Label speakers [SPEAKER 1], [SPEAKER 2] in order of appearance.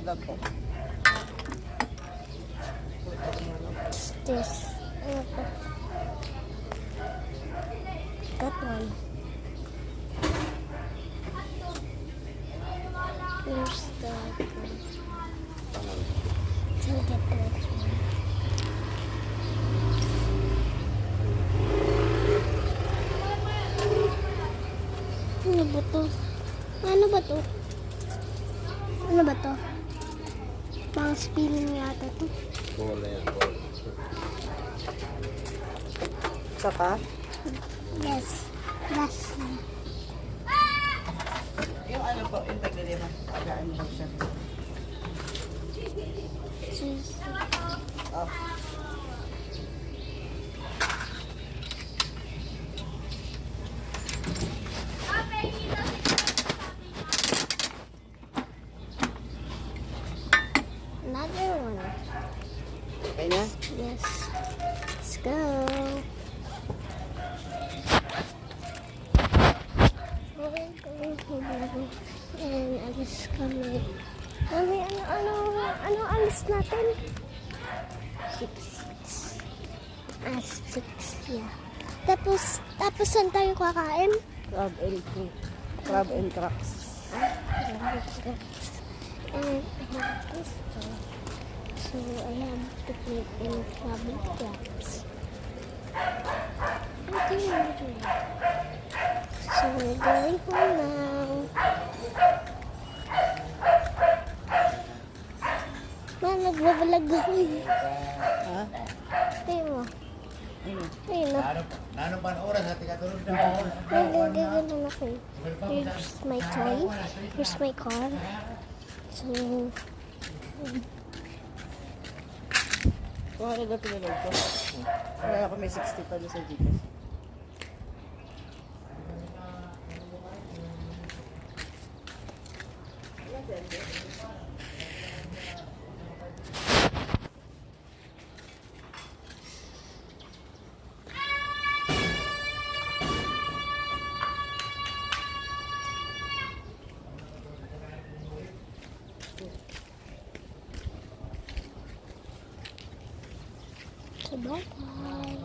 [SPEAKER 1] vlog ko.
[SPEAKER 2] What's this? Ano to? That one. Here's the to get that one. Ano ba to? Ano ba to? Ano ba to? Pang spinning yata to.
[SPEAKER 3] Bola yan, bola.
[SPEAKER 1] Saka,
[SPEAKER 2] Yes. Last one.
[SPEAKER 1] yung ano po, yung taglilima. Agaan mo siya.
[SPEAKER 2] Cheese.
[SPEAKER 1] Oh.
[SPEAKER 2] Another one.
[SPEAKER 1] Okay na?
[SPEAKER 2] Yes. Let's go. And alis kami. Mami, ano alis natin? 6. Ah, 6. Yeah. Tapos saan tayo kakain?
[SPEAKER 1] Crab and cream. Crab and cracks.
[SPEAKER 2] And I have this one. So I have to put in crab and cracks. Okay. So we're going home now. Ma, nagbabalag ako eh.
[SPEAKER 1] Ha?
[SPEAKER 2] Tingnan mo.
[SPEAKER 1] Ano?
[SPEAKER 2] Ayun na.
[SPEAKER 3] Nano pa ang oras, hati ka tulog na.
[SPEAKER 2] Nagaganon ako eh. Here's my toy. Here's my car. So,
[SPEAKER 1] Kung ano na pinalog ko. Wala ako may 60 pa sa Gcash.
[SPEAKER 2] so bye-bye.